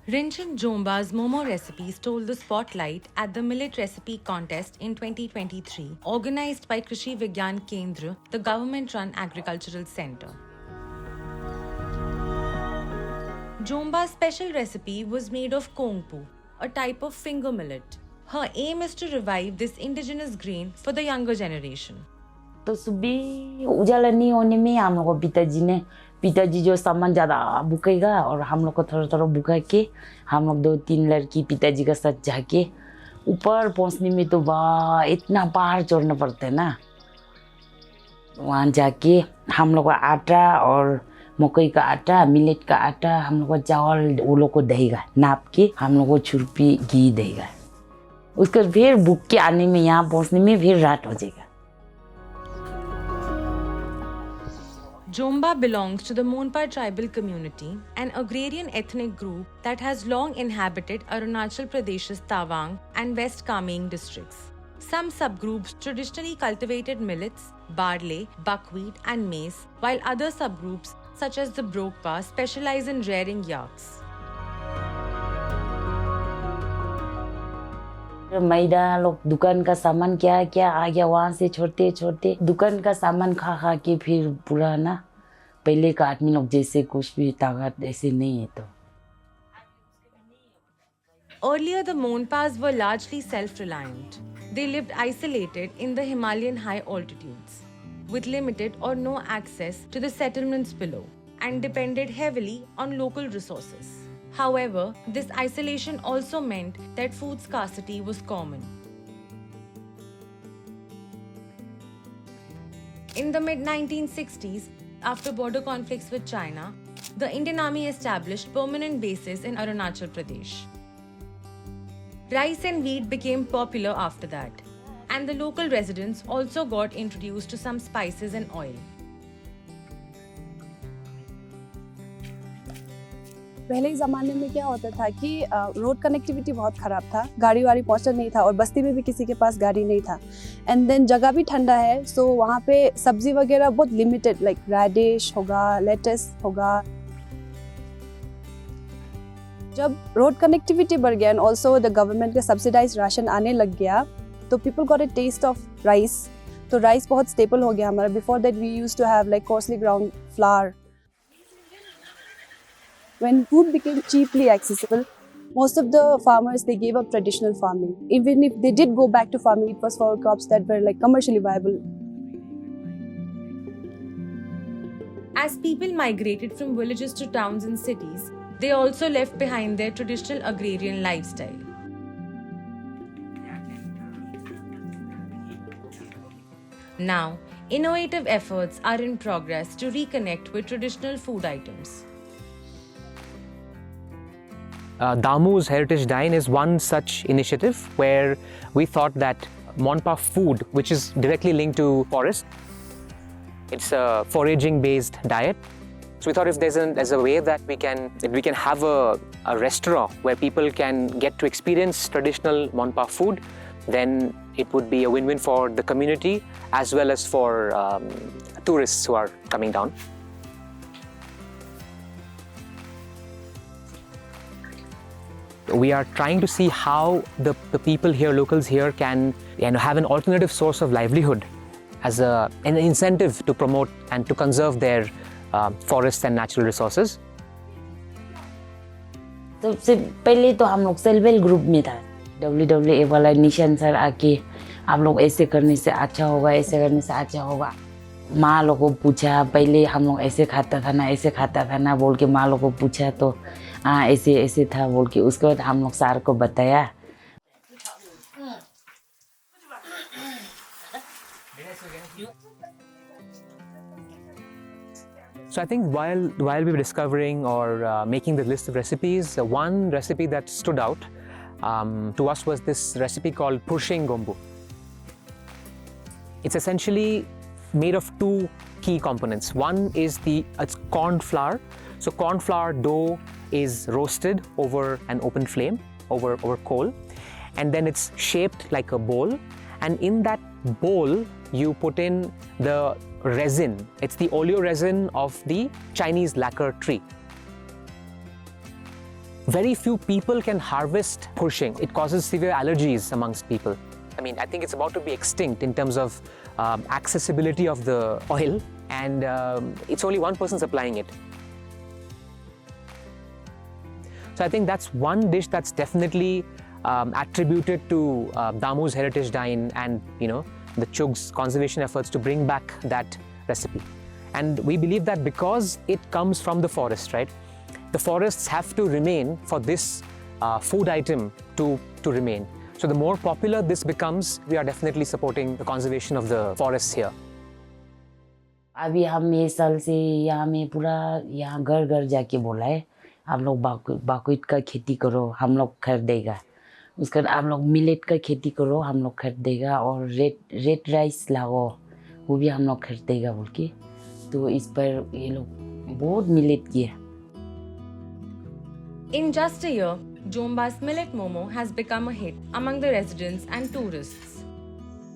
Rinchen Jomba's momo recipe stole the spotlight at the Millet Recipe Contest in 2023, organized by Krishi Vigyan Kendra, the government-run agricultural center. Jomba's special recipe was made of kongpu, a type of finger millet. Her aim is to revive this indigenous grain for the younger generation. तो सुबह उजाला नहीं होने में हम लोग पिताजी जो सामान ज़्यादा बुकेगा और हम लोग को थोड़ा थोड़ा बुका के हम लोग 2-3 लड़की पिताजी का साथ जाके ऊपर पहुंचने में तो वाह इतना पहाड़ चढ़ना पड़ता है ना। वहाँ जाके हम लोग का आटा और मकई का आटा मिलेट का आटा हम लोग का चावल वो लोग को देगा नाप के हम लोग को छुर्पी घी देगा। उसके फिर बुक के आने में यहाँ पहुँचने में फिर रात हो जाएगा। Jomba belongs to the Monpa tribal community, an agrarian ethnic group that has long inhabited Arunachal Pradesh's Tawang and West Kaméng districts. Some subgroups traditionally cultivated millets, barley, buckwheat, and maize, while other subgroups, such as the Brokpa, specialize in rearing yaks. मैदा लोग दुकान का सामान क्या क्या आ गया वहाँ से छोड़ते छोड़ते दुकान का सामान खा खा के फिर पूरा ना पहले का आदमी लोग जैसे कुछ भी ताकत ऐसे नहीं है तो। Earlier, the Monpas were largely self-reliant. They lived isolated in the Himalayan high altitudes, with limited or no access to the settlements below, and depended heavily on local resources. However, this isolation also meant that food scarcity was common. In the mid-1960s, after border conflicts with China, the Indian Army established permanent bases in Arunachal Pradesh. Rice and wheat became popular after that, and the local residents also got introduced to some spices and oil. पहले के ज़माने में क्या होता था कि road connectivity बहुत ख़राब था, गाड़ी वाड़ी पहुंचना नहीं था और बस्ती में भी किसी के पास गाड़ी नहीं था। एंड देन जगह भी ठंडा है, सो वहाँ पे सब्जी वगैरह बहुत लिमिटेड, लाइक रेडिश होगा, लेटस होगा। जब रोड कनेक्टिविटी बढ़ गया एंड ऑल्सो द गवर्नमेंट का सब्सिडाइज राशन आने लग गया, तो people got a taste of rice. तो राइस बहुत स्टेपल हो गया हमारा। Before that we used to have like coarsely ground flour. When food became cheaply accessible, most of the farmers, they gave up traditional farming. Even if they did go back to farming, it was for crops that were like commercially viable. As people migrated from villages to towns and cities, they also left behind their traditional agrarian lifestyle. Now, innovative efforts are in progress to reconnect with traditional food items. Damu's Heritage Dine is one such initiative where we thought that Monpa food, which is directly linked to forest, it's a foraging-based diet. So we thought if there's a way that we can have a restaurant where people can get to experience traditional Monpa food, then it would be a win-win for the community as well as for tourists who are coming down. We are trying to see how the people here, locals here, can have an alternative source of livelihood as an incentive to promote and to conserve their forests and natural resources. सबसे पहले तो हम लोग self help group में था। WWA वाला निशान sir आके आप लोग ऐसे करने से अच्छा होगा, ऐसे करने से अच्छा होगा। माँ लोग को पूछा, पहले हम लोग ऐसे खाता था ना बोल के माँ लोग को पूछा तो हाँ ऐसे ऐसे था बोल के उसके बाद हम लोग सर को बताया। So I think while we were discovering or making the list of recipes, one recipe that stood out to us was this recipe called Pushing Gombu. It's essentially made of two key components. One is it's corn flour. So corn flour dough is roasted over an open flame, over coal, and then it's shaped like a bowl. And in that bowl, you put in the resin. It's the oleoresin of the Chinese lacquer tree. very few people can harvest Khurshing. It causes severe allergies amongst people. I mean, I think it's about to be extinct in terms of accessibility of the oil, and it's only one person supplying it. So I think that's one dish that's definitely attributed to Damu's Heritage Dine and, you know, the Chug's conservation efforts to bring back that recipe. And we believe that because it comes from the forest, right? The forests have to remain for this food item to remain. So the more popular this becomes, we are definitely supporting the conservation of the forests here. अभी हम ये साल से यहाँ में पूरा यहाँ घर घर जाके बोला है आप लोग बाकुट का खेती करो हम लोग खरीदेगा उसका आप लोग मिलेट का खेती करो हम लोग खरीदेगा और रेड राइस लाओ वो भी हम लोग खरीदेगा बोल के तो इस पर ये लोग बहुत मिलेट किया. In just a year, Jomba's Millet Momo has become a hit among the residents and tourists.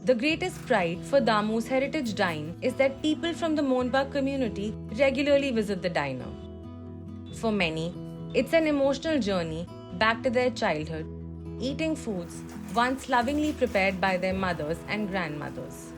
The greatest pride for Damu's Heritage Dine is that people from the Monpa community regularly visit the diner. For many, it's an emotional journey back to their childhood, eating foods once lovingly prepared by their mothers and grandmothers.